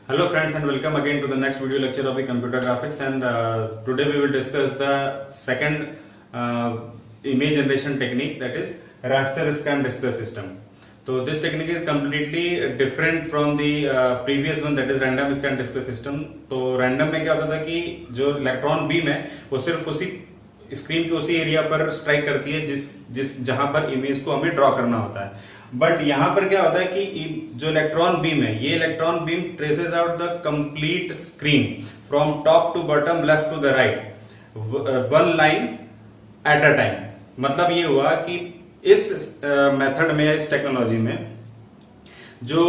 Hello friends and welcome again to the next video lecture of the computer graphics, and today we will discuss the second image generation technique, that is raster scan display system. So this technique is completely different from the previous one, that is random scan display system. तो random में क्या होता था कि जो electron beam है वो सिर्फ उसी स्क्रीन के उसी एरिया पर स्ट्राइक करती है जिस जहां पर इमेज को हमें ड्रॉ करना होता है. बट यहां पर क्या होता है कि जो इलेक्ट्रॉन बीम है, ये electron beam traces out the complete screen from top to bottom, left to the right, one line at a time. मतलब ये हुआ कि इस मेथड में, इस टेक्नोलॉजी में जो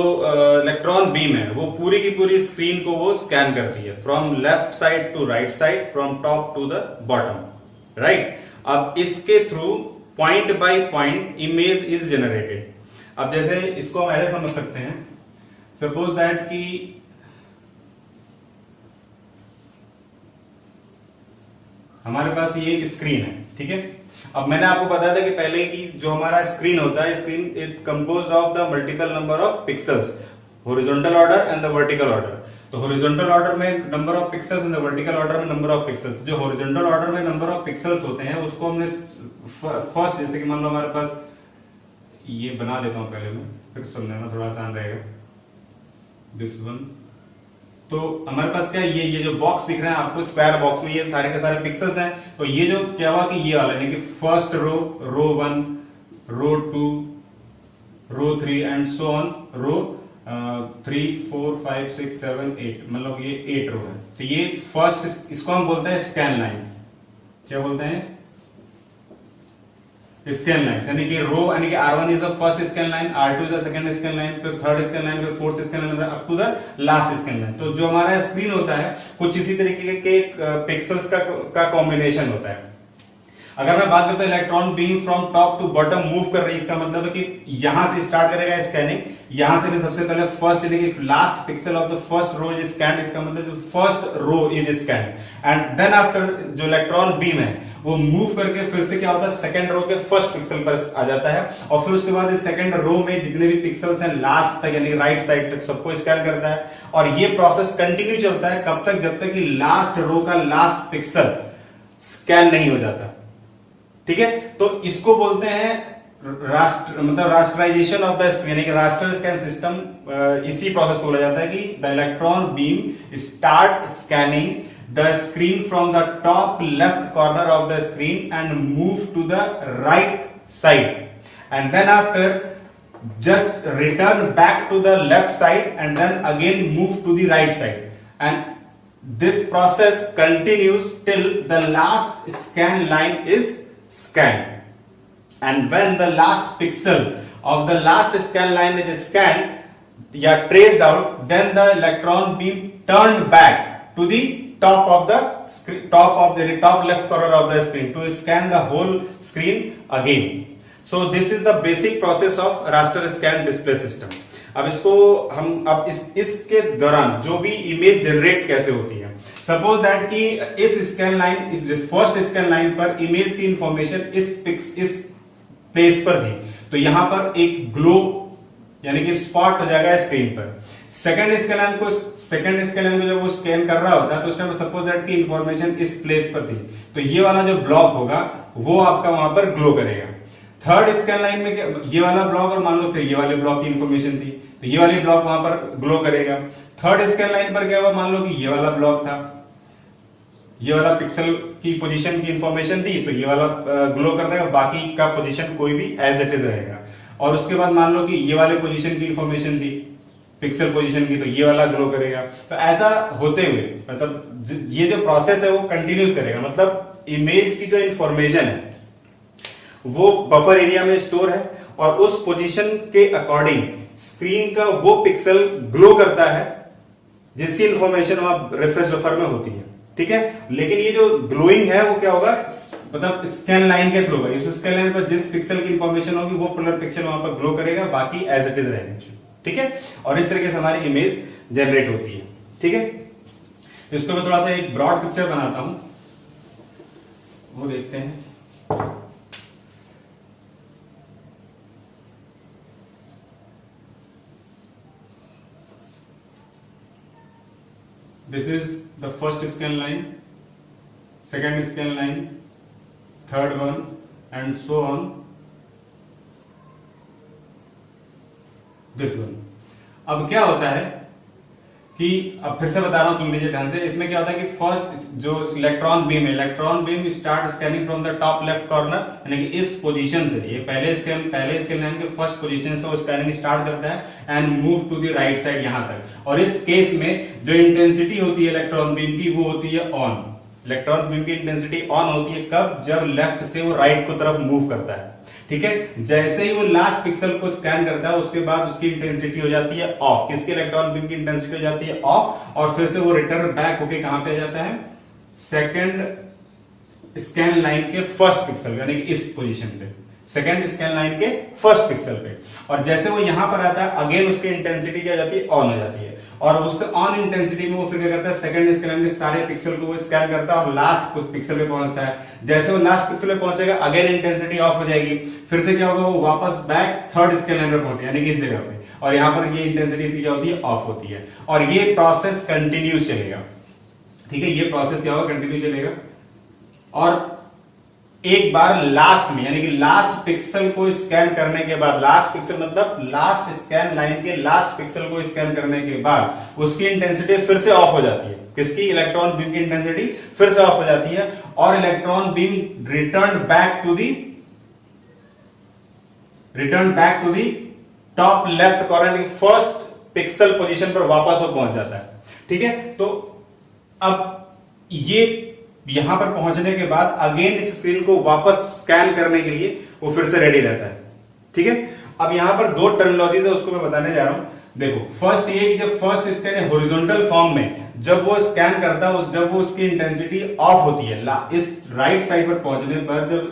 इलेक्ट्रॉन बीम है वो पूरी की पूरी स्क्रीन को वो स्कैन करती है from left side to right side, from top to the bottom, right. अब इसके through point by point image is generated. अब जैसे इसको हम ऐसे समझ सकते हैं, सपोज दैट कि हमारे पास ये एक स्क्रीन है, ठीक है. अब मैंने आपको बताया था कि पहले की जो हमारा स्क्रीन होता है, screen it composed of the multiple number of pixels, horizontal order and the vertical order. तो हॉरिजॉन्टल ऑर्डर में number of pixels and the vertical order में नंबर ऑफ पिक्सेल्स. जो हॉरिजॉन्टल ऑर्डर में नंबर ऑफ पिक्सेल्स होते हैं उसको हमने first, जैसे कि मान लो हमारे पास, ये बना देता हूं पहले मैं, फिर सुनने में थोड़ा आसान रहेगा. दिस वन, तो हमारे पास क्या, ये जो बॉक्स दिख रहा है आपको, स्क्वायर बॉक्स में ये सारे के सारे पिक्सेल्स हैं. तो ये जो क्या हुआ कि ये वाला, यानी कि first row, row 1, row 2, row 3 and so on, row 3 4 5 6 7 8, मतलब ये 8 रो है. तो ये फर्स्ट, इसको हम बोलते हैं स्कैन लाइंस. क्या बोलते हैं? Scan line. यानी कि रो, यानी कि R1 is the first scan line, R2 is the second scan line, फिर थर्ड स्कैन लाइन, फिर fourth scan line, up to the last scan line. तो जो हमारा स्क्रीन होता है कुछ इसी तरीके के पिक्सेल्स का कॉम्बिनेशन होता है. अगर मैं बात करता हूं electron beam from top to bottom move कर रही है, इसका मतलब है कि यहां से स्टार्ट करेगा स्कैनिंग, यहां से भी सबसे पहले फर्स्ट, यानी कि last pixel of the first row is scanned. इसका मतलब first row is scanned, and then after जो इलेक्ट्रॉन बीम है वो मूव करके फिर से क्या होता है, सेकंड रो के फर्स्ट पिक्सल पर आ जाता है, और फिर उसके बाद इस सेकंड रो में जितने भी पिक्सेल्स हैं लास्ट तक, यानी राइट साइड तक, सबको स्कैन करता है. और ये प्रोसेस कंटिन्यू चलता है कब तक, जब तक कि लास्ट रो का लास्ट पिक्सल स्कैन नहीं हो जाता. ठीक है. तो इसको बोलते हैं राष्ट्र, मतलब रास्टराइजेशन ऑफ द स्क्रीन, यानी कि रास्टर स्कैन सिस्टम. इसी प्रोसेस को बोला जाता है कि the electron beam start scanning the screen from the top left corner of the screen and move to the right side, and then after just return back to the left side and then again move to the right side, and this process continues till the last scan line is scanned. And when the last pixel of the last scan line is scanned, traced out, then the electron beam turned back to the top of the screen, top left corner of the screen to scan the whole screen again. So this is the basic process of raster scan display system. अब इसको हम, अब इसके दौरान जो भी image generate कैसे होती है, सपोज दैट कि इस स्कैन लाइन, इस फर्स्ट स्कैन लाइन पर इमेज की इंफॉर्मेशन इस प्लेस पर थी, तो यहां पर एक ग्लो यानी कि स्पॉट हो जाएगा स्क्रीन पर. सेकंड स्कैन को जब वो स्कैन कर रहा होता है तो उसमें सपोज दैट की इंफॉर्मेशन इस प्लेस पर थी, तो ये वाला जो ब्लॉक होगा वो आपका वहां पर ग्लो करेगा. थर्ड स्कैन लाइन में ये वाला ब्लॉक, और मान लो फिर ये वाले ब्लॉक की इंफॉर्मेशन थी तो ये वाली ब्लॉक वहां पर ग्लो करेगा. थर्ड स्कैन लाइन पर क्या हुआ, मान लो कि ये वाला ब्लॉक था, ये वाला पिक्सल की पोजीशन की इंफॉर्मेशन थी, तो ये वाला ग्लो कर देगा, बाकी का पोजीशन कोई भी एज इट इज रहेगा. और उसके बाद मान लो कि ये वाले पोजीशन की इंफॉर्मेशन थी, पिक्सल पोजीशन की, तो ये वाला ग्लो करेगा. तो ऐसा होते हुए, मतलब ये जो प्रोसेस है वो कंटिन्यूस करेगा. मतलब इमेज की जो इंफॉर्मेशन है वो बफर एरिया में स्टोर है, और उस पोजीशन के अकॉर्डिंग स्क्रीन का वो पिक्सल ग्लो करता है जिसकी इंफॉर्मेशन वहां रिफ्रेश बफर में होती है. ठीक है. लेकिन ये जो ग्लोइंग है वो क्या होगा, मतलब स्कैन लाइन के थ्रू होगा. इस स्कैन लाइन पर जिस पिक्सल की इंफॉर्मेशन होगी वो पर्टिकुलर पिक्सल वहां पर ग्लो करेगा, बाकी एज इट इज रहेगा. ठीक है. और इस तरीके से हमारी इमेज जनरेट होती है. ठीक है. तो इसको मैं थोड़ा सा एक ब्रॉड पिक्चर बनाता हूं, वो देखते हैं. This is the first scan line, second scan line, third one and so on this one. अब क्या होता है कि अब फिर से बता रहा हूं, सुन लीजिए ध्यान से। इसमें क्या होता है कि फर्स्ट जो इलेक्ट्रॉन बीम है, electron beam start scanning from the top left corner, यानी कि इस पोजीशन से, ये पहले स्कैन लाइन के फर्स्ट पोजीशन से वो स्कैनिंग स्टार्ट करता है and move to the right side यहां तक। और इस केस में जो इंटेंसिटी होती है इलेक्ट्रॉन बीम की वो होती है ऑन। इलेक्ट्रॉन बीम की इंटेंसिटी ऑन होती है कब? जब लेफ्ट से वो राइट को तरफ मूव करता है, ठीक है। जैसे ही वो लास्ट पिक्सल को स्कैन करता है उसके बाद उसकी इंटेंसिटी हो जाती है ऑफ। किसकी? इलेक्ट्रॉन बीम की इंटेंसिटी हो जाती है ऑफ, और फिर से वो रिटर्न बैक होके कहां पे आ जाता है? सेकंड स्कैन लाइन के फर्स्ट पिक्सल, यानी कि इस पोजीशन पे, सेकंड स्कैन लाइन के फर्स्ट पिक्सल पे। और जैसे वो यहां पर आता है अगेन उसकी इंटेंसिटी क्या हो जाती है? ऑन हो जाती है। और उससे ऑन इंटेंसिटी में वो फिर क्या करता है? सेकंड स्कैन लाइन के सारे पिक्सल को वो स्कैन करता है और लास्ट कुछ पिक्सल पे पहुंचता है। जैसे वो लास्ट पिक्सल पे पहुंचेगा अगेन इंटेंसिटी ऑफ हो जाएगी, फिर से क्या होगा? वो वापस बैक थर्ड स्कैन लाइन पर पहुंचे, यानी कि इस जगह पे, और यहां पर ये इंटेंसिटी इसकी क्या होती है? ऑफ होती है। और ये प्रोसेस कंटिन्यूस चलेगा, ठीक है। ये प्रोसेस क्या होगा? कंटिन्यू चलेगा। और एक बार लास्ट में, यानी कि लास्ट पिक्सल को स्कैन करने के बाद, लास्ट पिक्सल मतलब लास्ट स्कैन लाइन के लास्ट पिक्सल को स्कैन करने के बाद उसकी इंटेंसिटी फिर से ऑफ हो जाती है। किसकी? इलेक्ट्रॉन बीम की इंटेंसिटी फिर से ऑफ हो जाती है और electron beam return back to the top left corner, first pixel position पर वापस वो पहुंच जाता है, ठीक है। तो अब ये यहां पर पहुंचने के बाद अगेन इस स्क्रीन को वापस स्कैन करने के लिए वो फिर से रेडी रहता है, ठीक है। अब यहां पर दो टर्मिनोलॉजीज है, उसको मैं बताने जा रहा हूं। देखो, फर्स्ट ये कि जब फर्स्ट स्कैन है हॉरिजॉन्टल फॉर्म में, जब वो स्कैन करता है, जब वो उसकी इंटेंसिटी ऑफ होती है, इस राइट साइड पर पहुंचने पर जब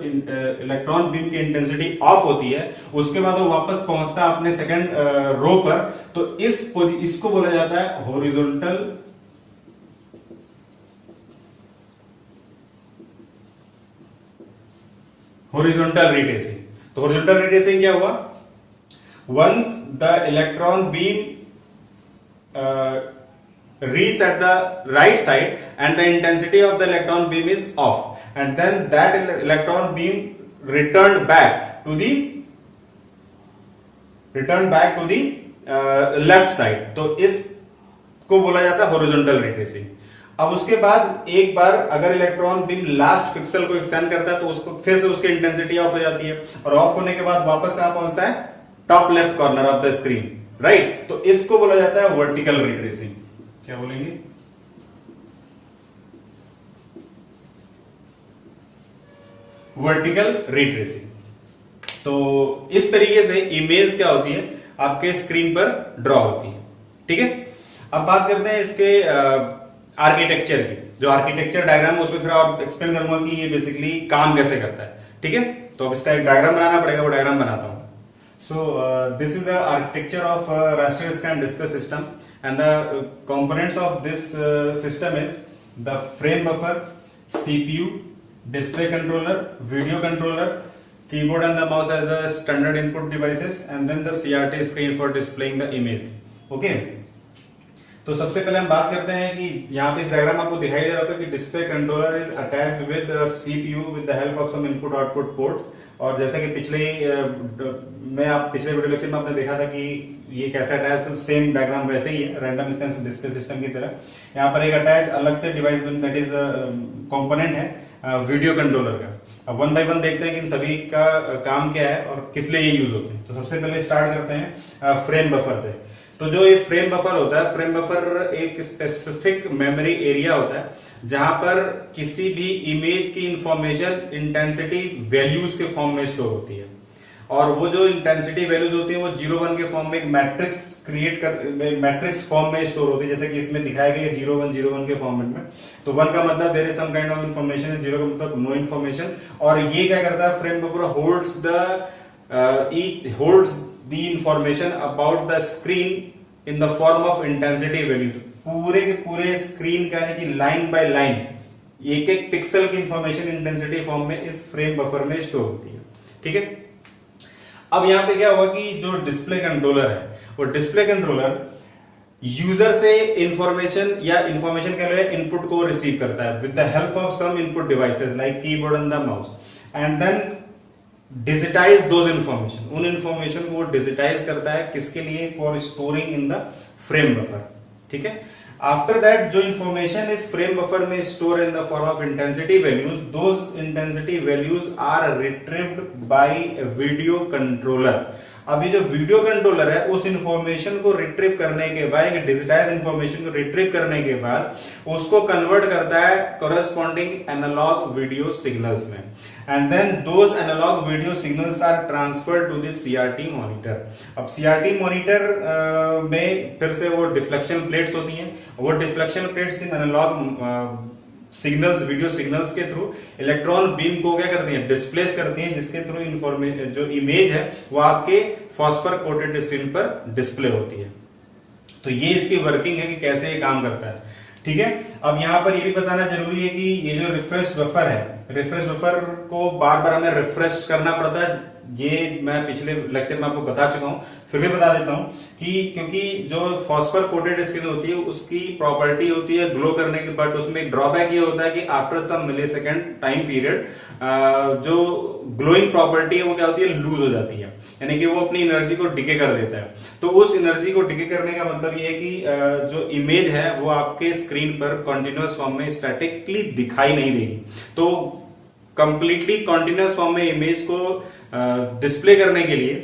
इलेक्ट्रॉन बीम की इंटेंसिटी ऑफ होती है, उसके बाद वो वापस पहुंचता है अपने सेकंड रो पर, तो इसको बोला जाता है हॉरिजॉन्टल रिट्रेसिंग। तो हॉरिजॉन्टल रिट्रेसिंग क्या हुआ? Once the electron beam reach at the right side and the intensity of the electron beam is off, and then that electron beam returned back to the left side, तो इसको बोला जाता है horizontal retracing. अब उसके बाद एक बार अगर इलेक्ट्रॉन बीम लास्ट पिक्सल को स्कैन करता है तो उसको फिर से उसकी इंटेंसिटी ऑफ हो जाती है, और ऑफ होने के बाद वापस कहां पहुंचता है? Top left corner of the screen, right. तो इसको बोला जाता है वर्टिकल रिट्रेसिंग। क्या बोलेंगे? Vertical retracing. तो इस तरीके से इमेज क्या होती है? आपके स्क्रीन पर ड्रॉ होती है, ठीक है। अब बात करते हैं इसके आर्किटेक्चर की। जो आर्किटेक्चर डायग्राम है उसमें फिर और एक्सप्लेन करूंगा कि ये बेसिकली काम कैसे करता है, ठीक है। तो अब इसका एक डायग्राम बनाना पड़ेगा, वो डायग्राम बनाता हूं। So this is the architecture of raster scan display system, and the components of this system is the frame buffer, CPU, display controller, video controller, keyboard and the mouse as the standard input devices, and then the CRT screen for displaying the image. Okay. तो सबसे पहले हम बात करते हैं कि यहाँ पे इस डायग्राम आपको दिखाई दे रहा होगा कि display controller is attached with CPU with the help of some input output ports. और जैसा कि पिछले वीडियो लेक्चर में आपने देखा था कि ये कैसे अटैच था, सेम डायग्राम वैसे ही है, रैंडम एक्सेस डिस्प्ले सिस्टम की तरह। यहाँ पर एक अटैच अलग से डिवाइस दैट इज कंपोनेंट है वीडियो कंट्रोलर का। अब वन बाय वन देखते हैं कि इन सभी का काम क्या है और किस लिए ये यूज होते हैं। तो सबसे पहले स्टार्ट करते हैं फ्रेम बफर से। तो जो ये फ्रेम बफर होता है, फ्रेम बफर एक स्पेसिफिक मेमोरी एरिया होता है जहां पर किसी भी इमेज की इंफॉर्मेशन इंटेंसिटी वैल्यूज के फॉर्म में स्टोर होती है। और वो जो इंटेंसिटी वैल्यूज होती है वो 0-1 के फॉर्म में एक मैट्रिक्स मैट्रिक्स फॉर्म में स्टोर होती है, जैसे कि इसमें दिखाया गया 0-1-0-1 के फॉर्मेट में। तो 1 का मतलब there is some kind of information, 0 का मतलब नो इंफॉर्मेशन। और ये क्या करता है? Frame buffer holds the information about the screen in the form of intensity value. पूरे के पूरे स्क्रीन का, यानी कि लाइन बाय लाइन एक एक पिक्सल की इंफॉर्मेशन इंटेंसिटी फॉर्म में इस फ्रेम बफर में स्टोर होती है, ठीक है। अब यहां पे क्या हुआ कि जो डिस्प्ले कंट्रोलर है, वो डिस्प्ले कंट्रोलर यूजर से इंफॉर्मेशन या इंफॉर्मेशन कह लो इनपुट को रिसीव करता है with the help of some input devices like keyboard and the mouse, and then digitize those information, उन इंफॉर्मेशन को डिजिटाइज करता है किसके लिए, for storing in the frame buffer. ठीक है, आफ्टर दैट जो इंफॉर्मेशन इस फ्रेम बफर में store in the form of intensity values, those intensity values are retrieved by video controller. अभी जो वीडियो कंट्रोलर है उस इंफॉर्मेशन को रिट्रीव करने के बाद, डिजिटाइज इंफॉर्मेशन को रिट्रीव करने के बाद उसको कन्वर्ट करता है कोरेस्पॉन्डिंग एनालॉग वीडियो सिग्नल्स में, and then those analog video signals are transferred to the CRT monitor. अब सीआरटी मॉनिटर में फिर से वो डिफ्लेक्शन प्लेट्स होती हैं, वो डिफ्लेक्शन प्लेट्स इन एनालॉग सिग्नल्स, वीडियो सिग्नल्स के थ्रू इलेक्ट्रॉन बीम को क्या करती हैं, डिस्प्लेस करती हैं, जिसके थ्रू इंफॉर्मेशन जो इमेज है वो आपके फॉस्फर कोटेड स्क्रीन पर डिस्प्ले होती है। तो ये इसकी वर्किंग है कि कैसे ये काम करता है। ठीक है, अब यहां पर ये भी बताना जरूरी है कि ये जो रिफ्रेश बफर है, रिफ्रेश बफर को बार बार हमें रिफ्रेश करना पड़ता है। ये मैं पिछले लेक्चर में आपको बता चुका हूं, फिर भी बता देता हूं कि क्योंकि जो फॉस्फर कोटेड स्क्रीन होती है उसकी प्रॉपर्टी होती है ग्लो करने के, बट उसमें एक ड्रॉबैक ये होता है कि after some millisecond time period जो ग्लोइंग प्रॉपर्टी है वो क्या होती है, लूज हो जाती है, यानी कि वो अपनी एनर्जी को डिके कर देता है। तो उस एनर्जी को डिके करने का मतलब ये है कि जो इमेज है वो आपके स्क्रीन पर कॉन्टिन्यूअस फॉर्म में स्टैटिकली दिखाई नहीं देगी। तो कंप्लीटली कॉन्टिन्यूअस फॉर्म में इमेज को डिस्प्ले करने के लिए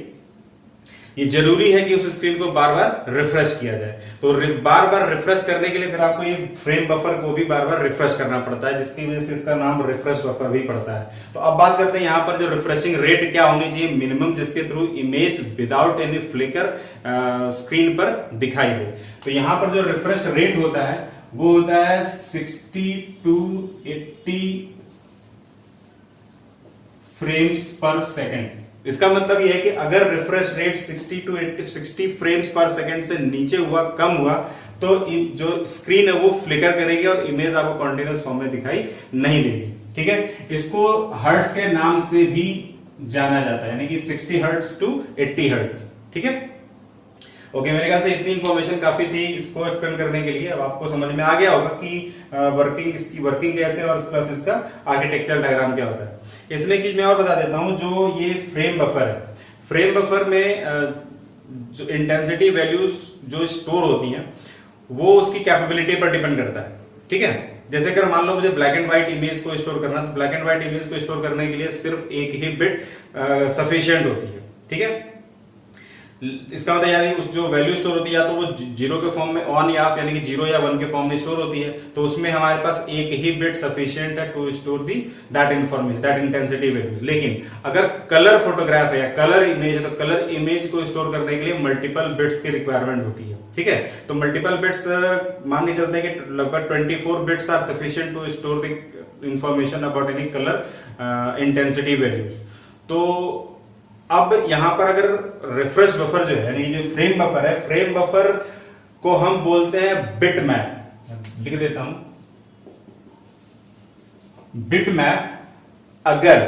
ये जरूरी है कि उस स्क्रीन को बार बार रिफ्रेश किया जाए। तो बार बार रिफ्रेश करने के लिए फिर आपको ये फ्रेम बफर को भी बार बार रिफ्रेश करना पड़ता है, जिसकी वजह से इसका नाम रिफ्रेश बफर भी पड़ता है। तो अब बात करते हैं यहाँ पर जो रिफ्रेशिंग रेट क्या होनी चाहिए मिनिमम, जिसके थ्रू image without any flicker screen पर दिखाई दे। तो यहाँ पर जो रिफ्रेश रेट होता है वो होता है 60 to 80 फ्रेम्स पर सेकेंड। इसका मतलब यह है कि अगर रिफ्रेश रेट 60 to 60 फ्रेम्स पर सेकेंड से नीचे हुआ, कम हुआ, तो जो स्क्रीन है वो फ्लिकर करेगी और इमेज आपको कॉन्टिन्यूअस फॉर्म में दिखाई नहीं देगी। ठीक है, इसको हर्ट्ज के नाम से भी जाना जाता है, यानी कि 60 हर्ट्ज टू 80 हर्ट्ज। ठीक है, ओके, मेरे ख्याल से इतनी इंफॉर्मेशन काफी थी इसको एक्सप्लेन करने के लिए। अब आपको समझ में आ गया होगा कि इसकी वर्किंग कैसे और प्लस इसका आर्किटेक्चरल डायग्राम क्या होता है। इसमें एक चीज मैं और बता देता हूं, जो ये फ्रेम बफर है, फ्रेम बफर में जो इंटेंसिटी वैल्यूज जो स्टोर होती हैं वो उसकी कैपेबिलिटी पर डिपेंड करता है। ठीक है, जैसे अगर मान लो मुझे ब्लैक एंड व्हाइट इमेज को स्टोर करना, तो ब्लैक एंड व्हाइट इमेज को स्टोर करने के लिए सिर्फ एक ही बिट सफिशिएंट होती है। ठीक है, इसका मतलब यानी उस जो वैल्यू स्टोर होती है या तो वो जीरो के फॉर्म में, ऑन या ऑफ, यानी कि जीरो या वन के फॉर्म में स्टोर होती है, तो उसमें हमारे पास एक ही बिट सफिशिएंट है to store the that information, that intensity values. लेकिन अगर कलर फोटोग्राफ है या कलर इमेज है तो कलर इमेज को स्टोर करने के लिए मल्टीपल बिट्स की रिक्वायरमेंट होती है। ठीक है, तो मल्टीपल बिट्स मान के चलते हैं कि लगभग 24 bits are sufficient to store the information about any colour intensity values. तो अब यहां पर अगर रिफ्रेश बफर जो है, यानी जो फ्रेम बफर है, फ्रेम बफर को हम बोलते हैं बिट मैप। लिख देता हूं, बिट मैप। अगर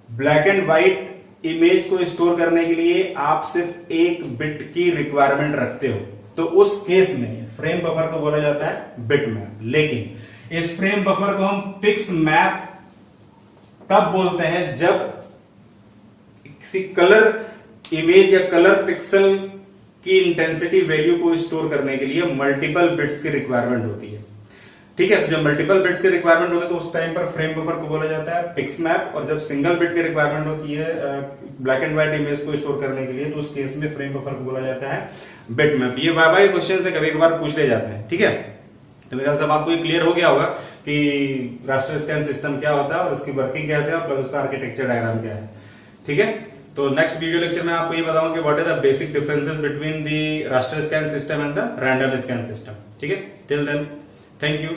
ब्लैक एंड व्हाइट इमेज को स्टोर करने के लिए आप सिर्फ एक बिट की रिक्वायरमेंट रखते हो तो उस केस में फ्रेम बफर को बोला जाता है बिट मैप। लेकिन इस फ्रेम बफर को हम पिक्स मैप तब बोलते हैं जब किसी कलर इमेज या कलर पिक्सल की इंटेंसिटी वैल्यू को स्टोर करने के लिए मल्टीपल बिट्स की रिक्वायरमेंट होती है। ठीक है, तो जब मल्टीपल बिट्स की रिक्वायरमेंट होती है तो उस टाइम पर फ्रेम बफर को बोला जाता है पिक्स मैप, और जब सिंगल बिट की रिक्वायरमेंट होती है ब्लैक एंड व्हाइट इमेज को स्टोर करने के लिए तो उस केस में फ्रेम बफर को बोला जाता है बिट मैप। ये वाई क्वेश्चन से कभी कभार पूछ ले जाते हैं। ठीक है, तो मेरे ख्याल से आपको ये क्लियर हो गया होगा कि रास्टर स्कैन सिस्टम क्या होता है और उसकी वर्किंग कैसे है और प्लस उसका आर्किटेक्चर डायग्राम क्या है। ठीक है, तो नेक्स्ट वीडियो लेक्चर में आपको ये बताऊंगा कि what is the basic differences between the raster scan system and the random scan system. ठीक है, टिल देन थैंक यू।